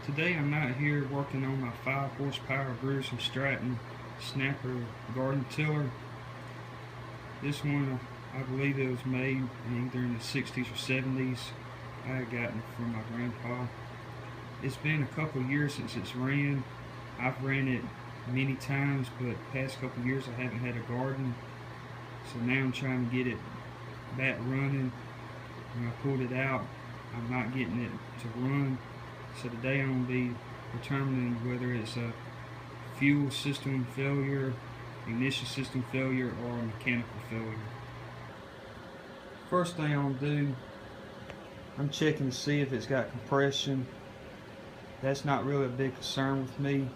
Today I'm out here working on my 5 horsepower Briggs Stratton snapper garden tiller. This one, I believe it was made either in the 60s or 70s. I had gotten it from my grandpa. It's been a couple years since it's ran. I've ran it many times, but past couple years I haven't had a garden. So now I'm trying to get it back running. When I pulled it out, I'm not getting it to run. So today I'm going to be determining whether it's a fuel system failure, ignition system failure, or a mechanical failure. First thing I'm going to do, I'm checking to see if it's got compression. That's not really a big concern with me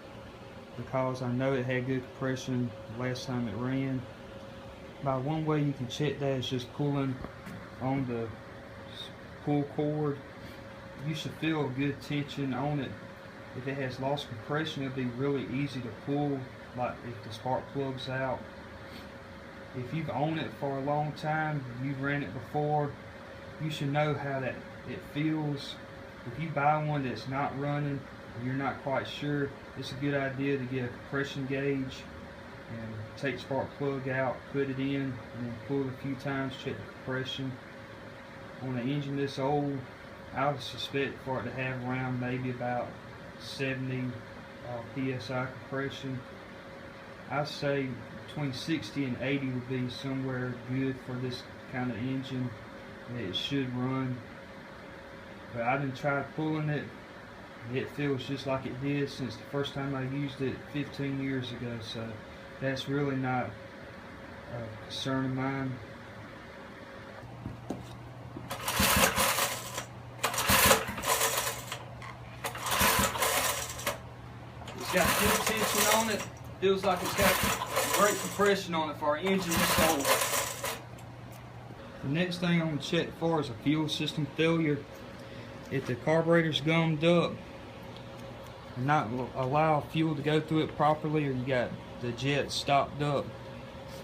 because I know it had good compression the last time it ran. By one way you can check that is just pulling on the pull cord. You should feel good tension on it. If it has lost compression, it'll be really easy to pull, like if the spark plug's out. If you've owned it for a long time, you've ran it before, you should know how that it feels. If you buy one that's not running and you're not quite sure, it's a good idea to get a compression gauge and take the spark plug out, put it in, and then pull it a few times, check the compression. On an engine this old, I would suspect for it to have around maybe about 70 psi compression. I'd say between 60 and 80 would be somewhere good for this kind of engine that it should run. But I didn't try pulling it. It feels just like it did since the first time I used it 15 years ago. So that's really not a concern of mine. It's got good tension on it. Feels like it's got great compression on it for an engine this old. The next thing I'm going to check for is a fuel system failure. If the carburetor's gummed up and not allow fuel to go through it properly, or you got the jet stopped up,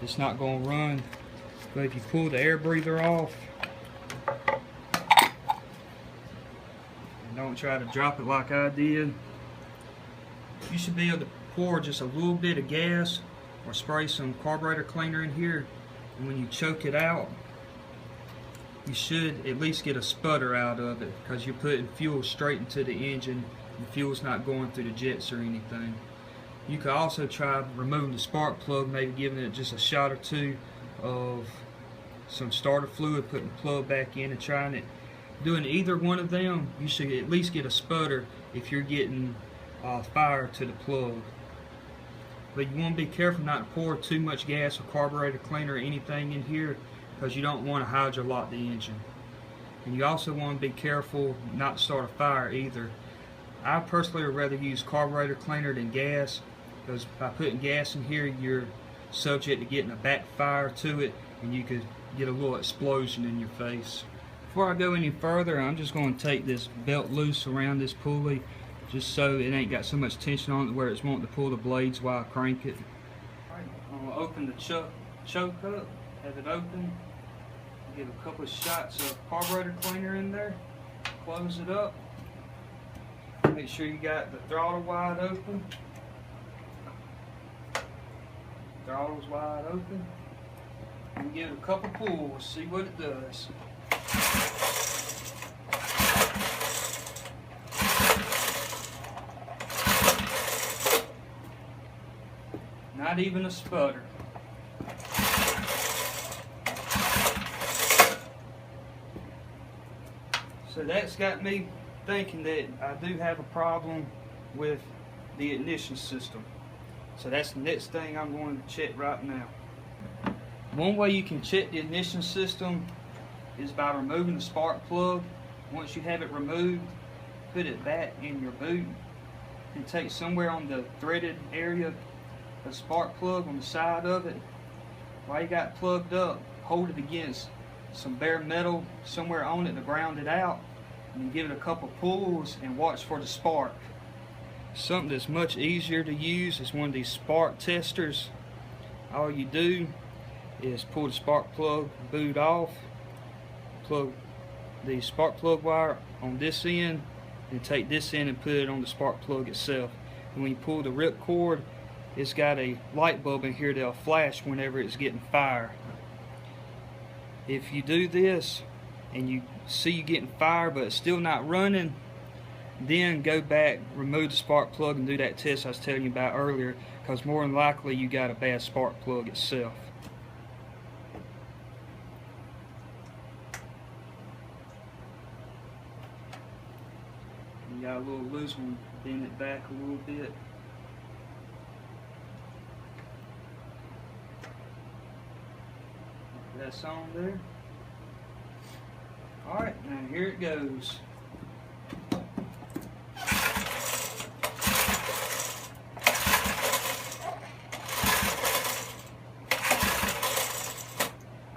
it's not going to run. But if you pull the air breather off and don't try to drop it like I did, you should be able to pour just a little bit of gas or spray some carburetor cleaner in here, and when you choke it out, you should at least get a sputter out of it, because you're putting fuel straight into the engine and fuel's not going through the jets or anything. You could also try removing the spark plug, maybe giving it just a shot or two of some starter fluid, putting the plug back in and trying it. Doing either one of them, you should at least get a sputter if you're getting fire to the plug. But you want to be careful not to pour too much gas or carburetor cleaner or anything in here, because you don't want to hydrolock the engine. And you also want to be careful not to start a fire either. I personally would rather use carburetor cleaner than gas, because by putting gas in here, you're subject to getting a backfire to it, and you could get a little explosion in your face. Before I go any further, I'm just going to take this belt loose around this pulley, just so it ain't got so much tension on it where it's wanting to pull the blades while I crank it. Alright, I'm going to open the choke up, have it open, give a couple of shots of carburetor cleaner in there, close it up, make sure you got the throttle wide open. Throttle's wide open, and give it a couple pulls, see what it does. Not even a sputter. So that's got me thinking that I do have a problem with the ignition system. So that's the next thing I'm going to check right now. One way you can check the ignition system is by removing the spark plug. Once you have it removed, put it back in your boot and take somewhere on the threaded area a spark plug on the side of it. While you got it plugged up, hold it against some bare metal somewhere on it to ground it out, and give it a couple pulls and watch for the spark. Something that's much easier to use is one of these spark testers. All you do is pull the spark plug boot off, plug the spark plug wire on this end, and take this in and put it on the spark plug itself. And when you pull the rip cord, it's got a light bulb in here that'll flash whenever it's getting fire. If you do this and you see you getting fire but it's still not running, then go back, remove the spark plug, and do that test I was telling you about earlier, because more than likely you got a bad spark plug itself. You got a little loose one, bend it back a little bit. That's on there. Alright, now here it goes.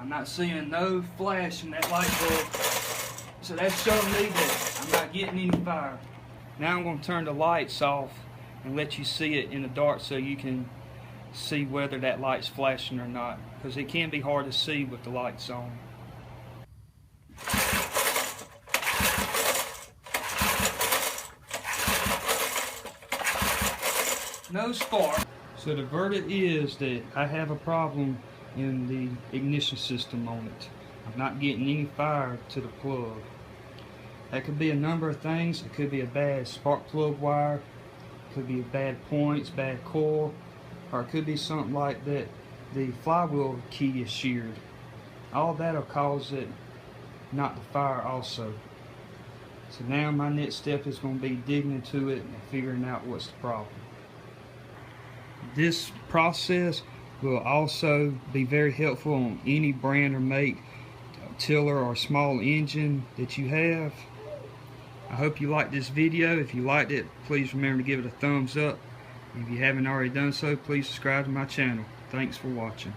I'm not seeing no flash in that light bulb, so that's showing me that I'm not getting any fire. Now I'm going to turn the lights off and let you see it in the dark so you can see whether that light's flashing or not, because it can be hard to see with the lights on. No spark. So the verdict is that I have a problem in the ignition system on it. I'm not getting any fire to the plug. That could be a number of things. It could be a bad spark plug wire, it could be bad points, bad coil, or it could be something like that the flywheel key is sheared. All that'll cause it not to fire also. So now my next step is going to be digging into it and figuring out what's the problem. This process will also be very helpful on any brand or make tiller or small engine that you have. I hope you liked this video. If you liked it, please remember to give it a thumbs up. If you haven't already done so, please subscribe to my channel. Thanks for watching.